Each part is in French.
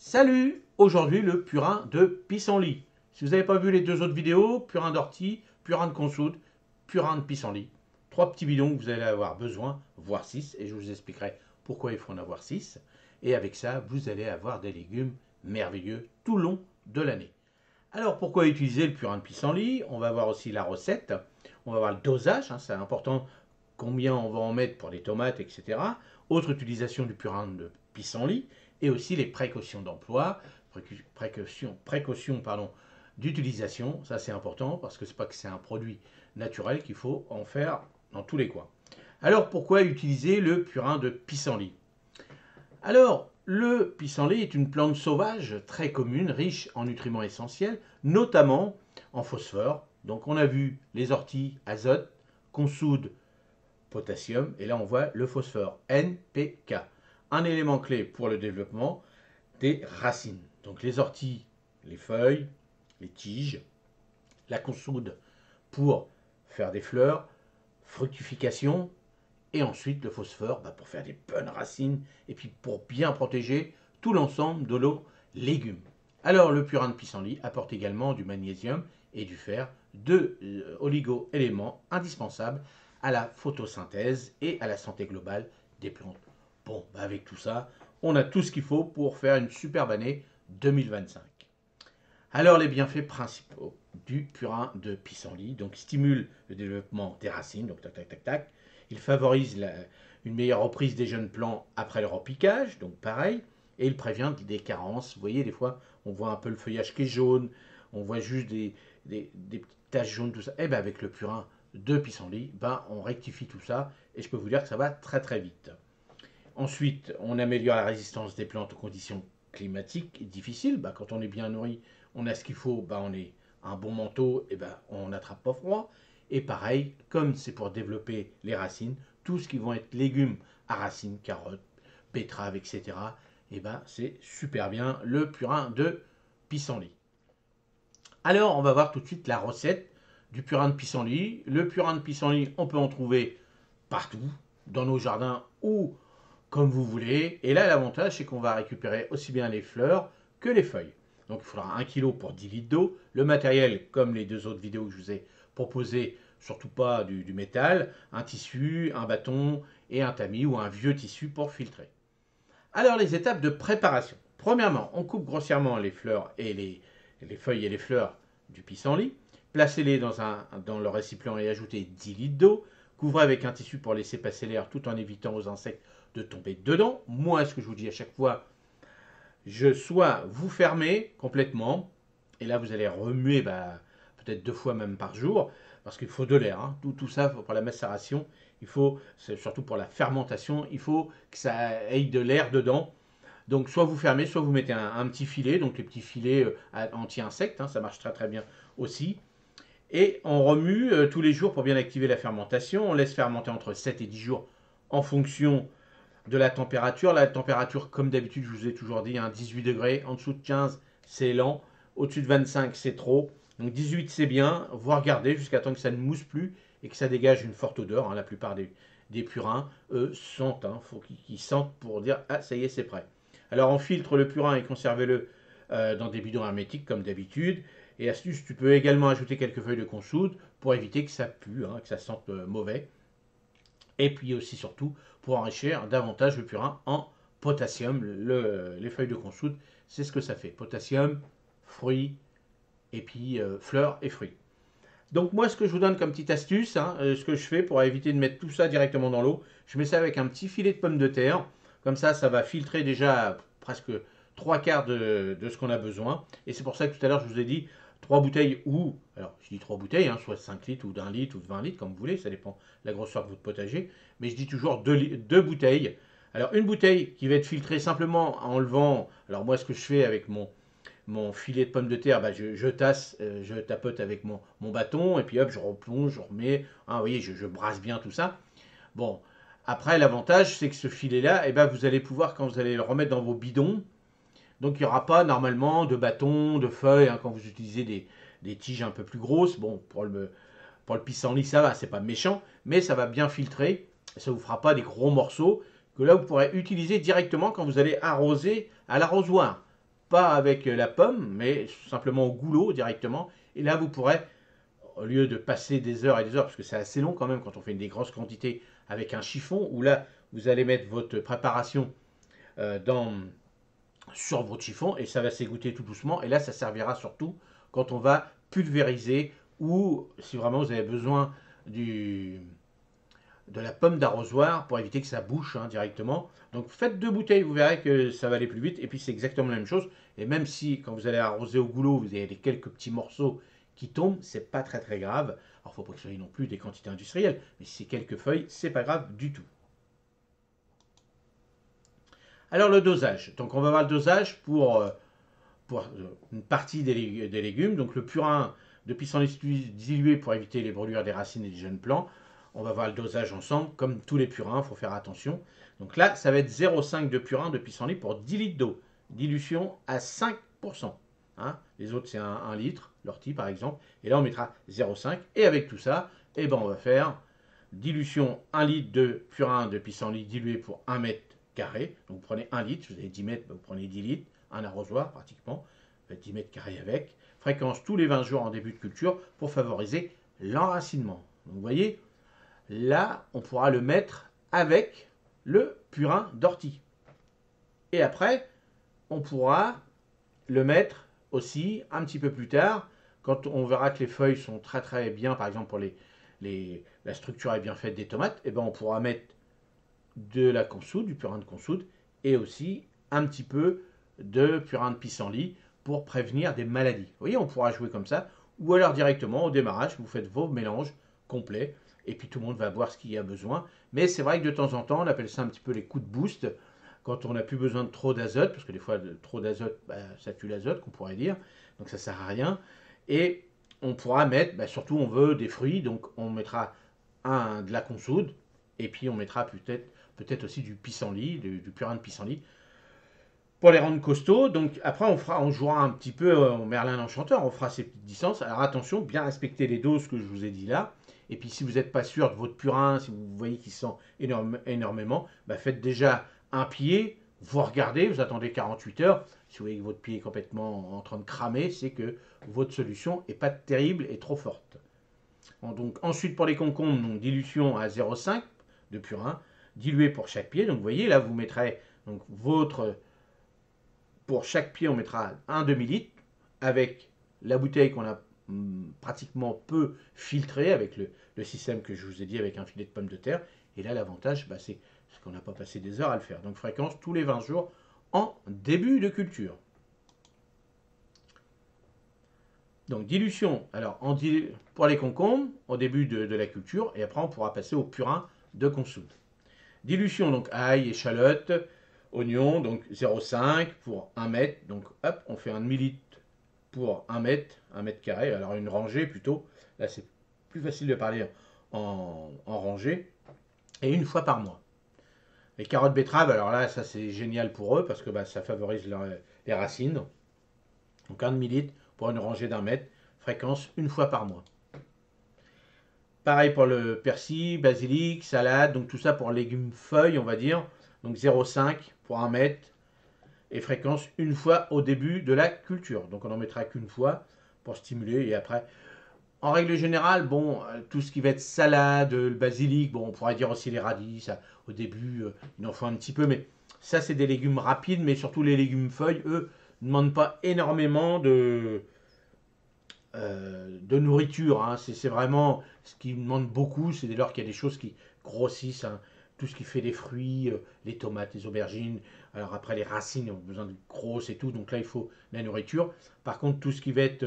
Salut! Aujourd'hui, le purin de pissenlit. Si vous n'avez pas vu les deux autres vidéos, purin d'ortie, purin de consoude, purin de pissenlit. Trois petits bidons que vous allez avoir besoin, voire 6, et je vous expliquerai pourquoi il faut en avoir 6. Et avec ça, vous allez avoir des légumes merveilleux tout le long de l'année. Alors, pourquoi utiliser le purin de pissenlit? On va voir aussi la recette, on va voir le dosage, c'est important combien on va en mettre pour les tomates, etc. Autre utilisation du purin de pissenlit, et aussi les précautions d'emploi, précautions d'utilisation, ça c'est important parce que c'est pas que c'est un produit naturel qu'il faut en faire dans tous les coins. Alors pourquoi utiliser le purin de pissenlit? Alors, le pissenlit est une plante sauvage très commune, riche en nutriments essentiels, notamment en phosphore. Donc on a vu les orties, azote, consoude, potassium, et là on voit le phosphore, NPK. Un élément clé pour le développement des racines. Donc les orties, les feuilles, les tiges, la consoude pour faire des fleurs, fructification, et ensuite le phosphore pour faire des bonnes racines et puis pour bien protéger tout l'ensemble de nos légumes. Alors le purin de pissenlit apporte également du magnésium et du fer, deux oligo-éléments indispensables à la photosynthèse et à la santé globale des plantes. Bon, avec tout ça, on a tout ce qu'il faut pour faire une superbe année 2025. Alors les bienfaits principaux du purin de pissenlit, donc stimule le développement des racines, donc tac tac tac tac. Il favorise une meilleure reprise des jeunes plants après leur repiquage, donc pareil, et il prévient des carences. Vous voyez, des fois, on voit un peu le feuillage qui est jaune, on voit juste des petites taches jaunes, tout ça. Et bien avec le purin de pissenlit, on rectifie tout ça, et je peux vous dire que ça va très très vite. Ensuite, on améliore la résistance des plantes aux conditions climatiques difficiles. Quand on est bien nourri, on a ce qu'il faut, on est un bon manteau, et on n'attrape pas froid. Et pareil, comme c'est pour développer les racines, tout ce qui vont être légumes à racines, carottes, betteraves, etc., c'est super bien le purin de pissenlit. Alors, on va voir tout de suite la recette du purin de pissenlit. Le purin de pissenlit, on peut en trouver partout, dans nos jardins ou comme vous voulez. Et là, l'avantage, c'est qu'on va récupérer aussi bien les fleurs que les feuilles. Donc, il faudra 1 kg pour 10 litres d'eau. Le matériel, comme les deux autres vidéos que je vous ai proposées, surtout pas du métal, un tissu, un bâton et un tamis ou un vieux tissu pour filtrer. Alors, les étapes de préparation. Premièrement, on coupe grossièrement les fleurs et les feuilles et les fleurs du pissenlit. Placez-les dans le récipient et ajoutez 10 litres d'eau. Couvrez avec un tissu pour laisser passer l'air tout en évitant aux insectes de tomber dedans. Moi, ce que je vous dis à chaque fois, soit vous fermez complètement, et là vous allez remuer peut-être 2 fois même par jour, parce qu'il faut de l'air. Tout ça pour la macération, surtout pour la fermentation, il faut que ça ait de l'air dedans. Donc soit vous fermez, soit vous mettez un petit filet, donc les petits filets anti-insectes, ça marche très très bien aussi. Et on remue tous les jours pour bien activer la fermentation. On laisse fermenter entre 7 et 10 jours en fonction de la température. La température, comme d'habitude, je vous ai toujours dit, 18 degrés. En dessous de 15, c'est lent. Au-dessus de 25, c'est trop. Donc 18, c'est bien. Vous regardez jusqu'à temps que ça ne mousse plus et que ça dégage une forte odeur. La plupart des purins, eux, sentent. Il faut qu'ils sentent pour dire « Ah, ça y est, c'est prêt ». Alors on filtre le purin et conservez-le dans des bidons hermétiques comme d'habitude. Et astuce, tu peux également ajouter quelques feuilles de consoude pour éviter que ça pue, que ça sente mauvais. Et puis aussi surtout pour enrichir davantage le purin en potassium. Les feuilles de consoude, c'est ce que ça fait. Potassium, fruits, et puis fleurs et fruits. Donc moi, ce que je vous donne comme petite astuce, ce que je fais pour éviter de mettre tout ça directement dans l'eau, je mets ça avec un petit filet de pommes de terre. Comme ça va filtrer déjà presque 3/4 de ce qu'on a besoin. Et c'est pour ça que tout à l'heure, je vous ai dit 3 bouteilles alors je dis 3 bouteilles, soit 5 litres ou d'1 litre ou de 20 litres, comme vous voulez, ça dépend de la grosseur de votre potager. Mais je dis toujours 2 bouteilles. Alors une bouteille qui va être filtrée simplement en enlevant, alors moi ce que je fais avec mon filet de pommes de terre, je tasse, je tapote avec mon bâton, et puis hop, je replonge, je remets, vous voyez, je brasse bien tout ça. Bon, après l'avantage, c'est que ce filet-là, vous allez pouvoir, quand vous allez le remettre dans vos bidons, donc il n'y aura pas normalement de bâtons, de feuilles, quand vous utilisez des tiges un peu plus grosses. Bon, pour le pissenlit, ça va, c'est pas méchant, mais ça va bien filtrer, ça ne vous fera pas des gros morceaux, que là vous pourrez utiliser directement quand vous allez arroser à l'arrosoir. pas avec la pomme, mais simplement au goulot directement. Et là, vous pourrez, au lieu de passer des heures et des heures, parce que c'est assez long quand même quand on fait des grosses quantités avec un chiffon, où là, vous allez mettre votre préparation sur votre chiffon et ça va s'égoutter tout doucement. Et là, ça servira surtout quand on va pulvériser ou si vraiment vous avez besoin de la pomme d'arrosoir pour éviter que ça bouche directement. Donc faites 2 bouteilles, vous verrez que ça va aller plus vite. Et puis c'est exactement la même chose. Et même si quand vous allez arroser au goulot, vous avez quelques petits morceaux qui tombent, c'est pas très très grave. Alors faut pas que ce soit non plus des quantités industrielles, mais si c'est quelques feuilles, c'est pas grave du tout. Alors le dosage. Donc on va voir le dosage pour une partie des légumes. Donc le purin de pissenlit dilué pour éviter les brûlures des racines et des jeunes plants. On va voir le dosage ensemble. Comme tous les purins, il faut faire attention. Donc là, ça va être 0,5 de purin de pissenlit pour 10 litres d'eau. Dilution à 5%. Les autres, c'est 1 litre, l'ortie par exemple. Et là, on mettra 0,5. Et avec tout ça, on va faire dilution 1 litre de purin de pissenlit dilué pour 1 mètre carré. Donc vous prenez 1 litre, si vous avez 10 mètres, vous prenez 10 litres, un arrosoir pratiquement, 10 mètres carrés avec. Fréquence tous les 20 jours en début de culture pour favoriser l'enracinement. Donc vous voyez, là, on pourra le mettre avec le purin d'ortie. Et après, on pourra le mettre aussi un petit peu plus tard, quand on verra que les feuilles sont très très bien, par exemple pour la structure est bien faite des tomates, on pourra mettre de la consoude, du purin de consoude, et aussi un petit peu de purin de pissenlit pour prévenir des maladies. Vous voyez, on pourra jouer comme ça, ou alors directement au démarrage, vous faites vos mélanges complets, et puis tout le monde va boire ce qu'il y a besoin. Mais c'est vrai que de temps en temps, on appelle ça un petit peu les coups de boost, quand on n'a plus besoin de trop d'azote, parce que des fois, trop d'azote, ça tue l'azote, qu'on pourrait dire, donc ça ne sert à rien. Et on pourra mettre, surtout on veut des fruits, donc on mettra de la consoude, et puis on mettra peut-être aussi du pissenlit, du purin de pissenlit, pour les rendre costauds. Donc après, on jouera un petit peu au Merlin l'Enchanteur, on fera ces petites distances. Alors attention, bien respecter les doses que je vous ai dit là. Et puis si vous n'êtes pas sûr de votre purin, si vous voyez qu'il sent énormément, faites déjà un pied, vous regardez, vous attendez 48 heures. Si vous voyez que votre pied est complètement en train de cramer, c'est que votre solution n'est pas terrible et trop forte. Donc ensuite pour les concombres, donc dilution à 0,5 de purin, dilué pour chaque pied. Donc vous voyez, là vous mettrez donc pour chaque pied, on mettra un demi-litre avec la bouteille qu'on a pratiquement peu filtrée avec le système que je vous ai dit avec un filet de pommes de terre. Et là, l'avantage, c'est qu'on n'a pas passé des heures à le faire. Donc fréquence tous les 20 jours en début de culture. Donc dilution, alors pour les concombres, au début de la culture, et après on pourra passer au purin de consoude. Dilution, donc ail, échalote, oignon, donc 0,5 pour 1 mètre. Donc hop, on fait un demi-litre pour 1 mètre carré. Alors une rangée plutôt. Là c'est plus facile de parler en rangée. Et une fois par mois. Les carottes betteraves, alors là ça c'est génial pour eux parce que ça favorise les racines. Donc un demi-litre pour une rangée d'1 mètre. Fréquence une fois par mois. Pareil pour le persil, basilic, salade, donc tout ça pour légumes feuilles, on va dire. Donc 0,5 pour 1 mètre et fréquence une fois au début de la culture. Donc on n'en mettra qu'une fois pour stimuler et après. En règle générale, tout ce qui va être salade, le basilic, on pourrait dire aussi les radis, ça, au début, il en faut un petit peu, mais ça c'est des légumes rapides, mais surtout les légumes feuilles, eux, ne demandent pas énormément de nourriture. C'est vraiment ce qui demande beaucoup, c'est dès lors qu'il y a des choses qui grossissent. Tout ce qui fait des fruits, les tomates, les aubergines. Alors après, les racines ont besoin de grosses et tout, donc là, il faut la nourriture. Par contre, tout ce qui va être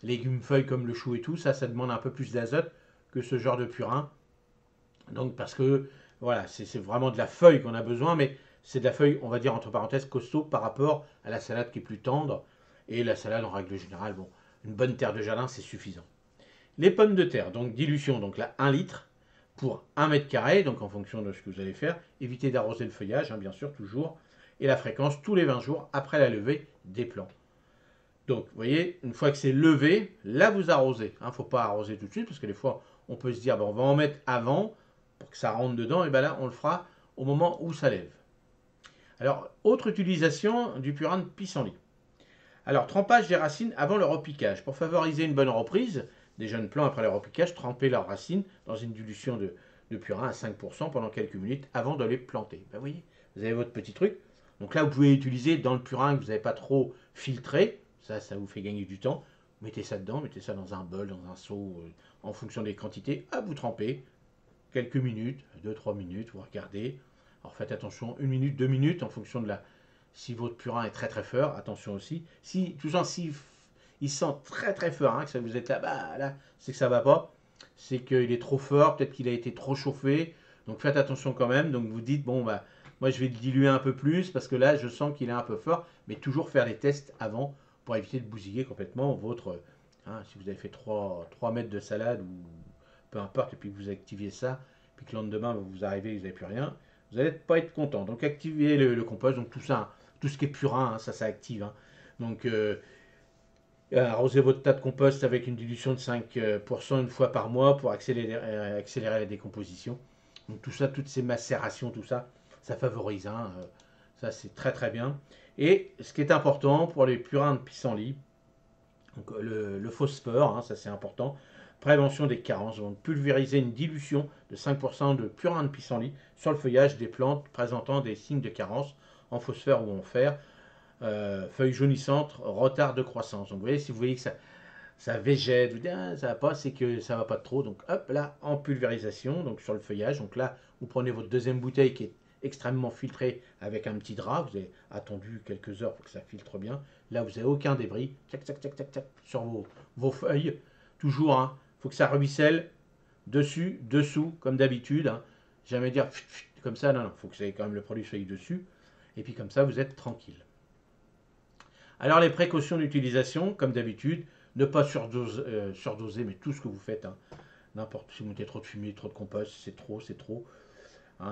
légumes feuilles comme le chou et tout, ça demande un peu plus d'azote que ce genre de purin. Donc parce que, voilà, c'est vraiment de la feuille qu'on a besoin, mais c'est de la feuille, on va dire, entre parenthèses, costaud par rapport à la salade qui est plus tendre. Et la salade, en règle générale, une bonne terre de jardin, c'est suffisant. Les pommes de terre, donc dilution, donc là, 1 litre pour 1 mètre carré, donc en fonction de ce que vous allez faire. Évitez d'arroser le feuillage, bien sûr, toujours. Et la fréquence tous les 20 jours après la levée des plants. Donc, vous voyez, une fois que c'est levé, là, vous arrosez. Il ne faut pas arroser tout de suite, parce que des fois, on peut se dire, on va en mettre avant, pour que ça rentre dedans, et là, on le fera au moment où ça lève. Alors, autre utilisation du purin de pissenlit. Alors, trempage des racines avant le repiquage. Pour favoriser une bonne reprise des jeunes plants après le repiquage, trempez leurs racines dans une dilution de purin à 5% pendant quelques minutes avant de les planter. Ben, vous voyez, vous avez votre petit truc. Donc là, vous pouvez utiliser dans le purin que vous n'avez pas trop filtré. Ça vous fait gagner du temps. Mettez ça dedans, mettez ça dans un bol, dans un seau, en fonction des quantités. À vous tremper quelques minutes, 2-3 minutes, vous regardez. Alors faites attention, 1 minute, 2 minutes en fonction de la. Si votre purin est très très fort, attention aussi. Si tout ça, si il sent très très fort, que ça vous êtes là, bah là, c'est que ça va pas. C'est qu'il est trop fort, peut-être qu'il a été trop chauffé. Donc faites attention quand même. Donc vous dites, bon bah, moi je vais le diluer un peu plus parce que là je sens qu'il est un peu fort. Mais toujours faire des tests avant pour éviter de bousiller complètement votre. Si vous avez fait 3 mètres de salade ou peu importe, et puis que vous activiez ça, puis que le lendemain vous arrivez et vous n'avez plus rien, vous n'allez pas être content. Donc activez le compost, donc tout ça, tout ce qui est purin, ça active. Donc arrosez votre tas de compost avec une dilution de 5% une fois par mois pour accélérer la décomposition. Donc tout ça, toutes ces macérations, tout ça, ça favorise. Ça c'est très très bien. Et ce qui est important pour les purins de pissenlit, donc le phosphore, ça c'est important. Prévention des carences. Donc pulvériser une dilution de 5% de purin de pissenlit sur le feuillage des plantes présentant des signes de carence en phosphore ou en fer. Feuilles jaunissantes, retard de croissance. Donc vous voyez, si vous voyez que ça végète, vous dites ça va pas, c'est que ça va pas trop. Donc hop là, en pulvérisation, donc sur le feuillage. Donc là, vous prenez votre deuxième bouteille qui est extrêmement filtrée avec un petit drap. Vous avez attendu quelques heures pour que ça filtre bien. Là, vous n'avez aucun débris. Tac, tac, tac, tac, tac, sur vos feuilles. Toujours, faut que ça ruisselle dessus, dessous, comme d'habitude. Jamais dire comme ça, non, faut que ça ait quand même le produit soit dessus. Et puis comme ça, vous êtes tranquille. Alors les précautions d'utilisation, comme d'habitude, ne pas surdoser, mais tout ce que vous faites. N'importe si vous mettez trop de fumier, trop de compost, c'est trop, c'est trop.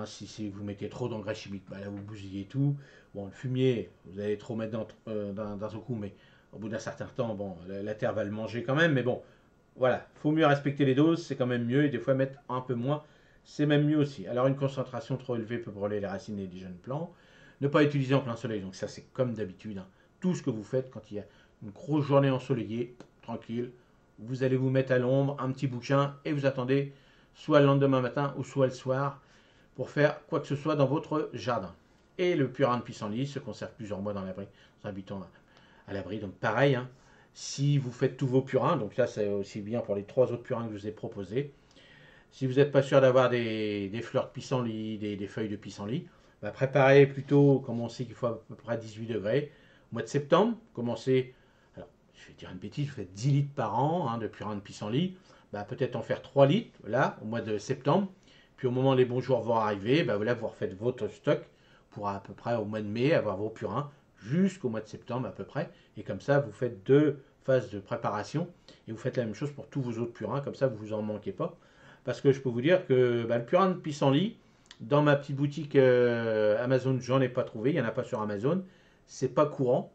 Si vous mettez trop d'engrais chimiques, là vous bousillez tout. Bon, le fumier, vous allez trop mettre dans un coup, mais au bout d'un certain temps, bon, la terre va le manger quand même. Mais bon, voilà, faut mieux respecter les doses, c'est quand même mieux. Et des fois mettre un peu moins, c'est même mieux aussi. Alors une concentration trop élevée peut brûler les racines et les jeunes plants. Ne pas utiliser en plein soleil, donc ça c'est comme d'habitude. Tout ce que vous faites quand il y a une grosse journée ensoleillée, tranquille, vous allez vous mettre à l'ombre, un petit bouquin, et vous attendez soit le lendemain matin ou soit le soir pour faire quoi que ce soit dans votre jardin. Et le purin de pissenlit se conserve plusieurs mois dans l'abri, en habitant à l'abri. Donc pareil, si vous faites tous vos purins, donc là c'est aussi bien pour les 3 autres purins que je vous ai proposés. Si vous n'êtes pas sûr d'avoir des fleurs de pissenlit, des feuilles de pissenlit, préparez plutôt, comme on sait qu'il faut à peu près 18 degrés, au mois de septembre, commencez, alors je vais dire une bêtise, vous faites 10 litres par an de purin de pissenlit, peut-être en faire 3 litres, là, au mois de septembre, puis au moment où les bons jours vont arriver, là, vous refaites votre stock pour à peu près au mois de mai avoir vos purins jusqu'au mois de septembre à peu près, et comme ça, vous faites 2 phases de préparation, et vous faites la même chose pour tous vos autres purins, comme ça, vous vous en manquez pas, parce que je peux vous dire que le purin de pissenlit, dans ma petite boutique Amazon, j'en ai pas trouvé, il n'y en a pas sur Amazon, c'est pas courant,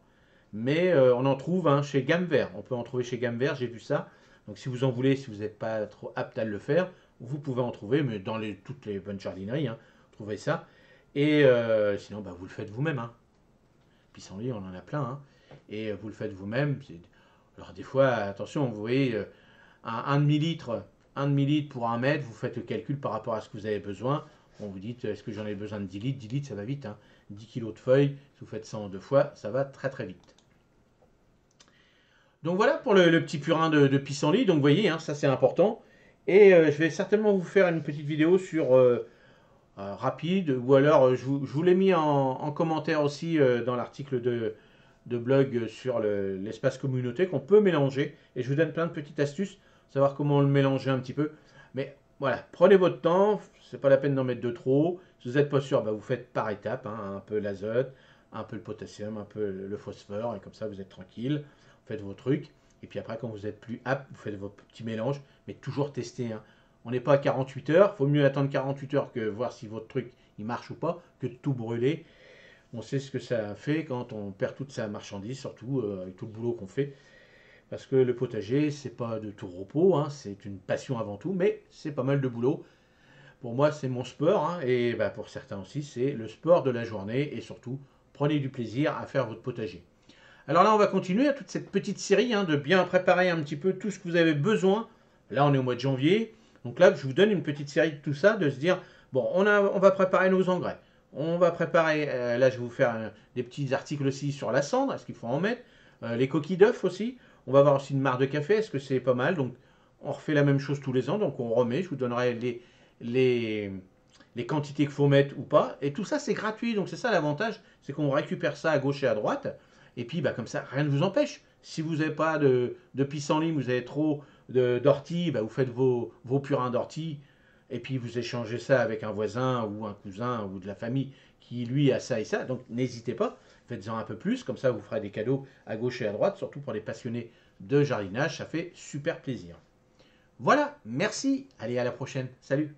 mais on en trouve chez Gamme Vert. On peut en trouver chez Gamme Vert, j'ai vu ça. Donc si vous en voulez, si vous n'êtes pas trop apte à le faire, vous pouvez en trouver, mais dans toutes les bonnes jardineries, trouvez ça. Et sinon, vous le faites vous-même. Pissenlit, on en a plein. Et vous le faites vous-même. Alors des fois, attention, vous voyez, un demi-litre pour 1 mètre, vous faites le calcul par rapport à ce que vous avez besoin. On vous dit, est-ce que j'en ai besoin de 10 litres 10 litres, ça va vite. 10 kg de feuilles, si vous faites ça en 2 fois, ça va très très vite. Donc voilà pour le petit purin de pissenlit. Donc vous voyez, ça c'est important. Et je vais certainement vous faire une petite vidéo sur rapide, ou alors je vous l'ai mis en commentaire aussi dans l'article de blog sur l'espace communauté qu'on peut mélanger. Et je vous donne plein de petites astuces, savoir comment le mélanger un petit peu. Mais voilà, prenez votre temps, c'est pas la peine d'en mettre de trop. Si vous n'êtes pas sûr, vous faites par étapes, un peu l'azote, un peu le potassium, un peu le phosphore, et comme ça vous êtes tranquille, vous faites vos trucs. Et puis après, quand vous êtes plus apte, vous faites vos petits mélanges, mais toujours tester. On n'est pas à 48 heures, il vaut mieux attendre 48 heures que voir si votre truc il marche ou pas, que de tout brûler. On sait ce que ça fait quand on perd toute sa marchandise, surtout avec tout le boulot qu'on fait. Parce que le potager, c'est pas de tout repos, c'est une passion avant tout, mais c'est pas mal de boulot. Pour moi, c'est mon sport, et pour certains aussi, c'est le sport de la journée, et surtout, prenez du plaisir à faire votre potager. Alors là, on va continuer à toute cette petite série de bien préparer un petit peu tout ce que vous avez besoin. Là, on est au mois de janvier. Donc là, je vous donne une petite série de tout ça, de se dire, bon, on va préparer nos engrais. On va préparer, là, je vais vous faire des petits articles aussi sur la cendre, est-ce qu'il faut en mettre. Les coquilles d'œufs aussi. On va avoir aussi une mare de café, est-ce que c'est pas mal. Donc, on refait la même chose tous les ans. Donc, on remet, je vous donnerai les quantités qu'il faut mettre ou pas. Et tout ça, c'est gratuit. Donc, c'est ça l'avantage, c'est qu'on récupère ça à gauche et à droite. Et puis, bah, comme ça, rien ne vous empêche. Si vous n'avez pas de pissenlit, vous avez trop d'ortie, bah, vous faites vos purins d'ortie. Et puis, vous échangez ça avec un voisin ou un cousin ou de la famille qui, lui, a ça et ça. Donc, n'hésitez pas. Faites-en un peu plus. Comme ça, vous ferez des cadeaux à gauche et à droite. Surtout pour les passionnés de jardinage. Ça fait super plaisir. Voilà. Merci. Allez, à la prochaine. Salut.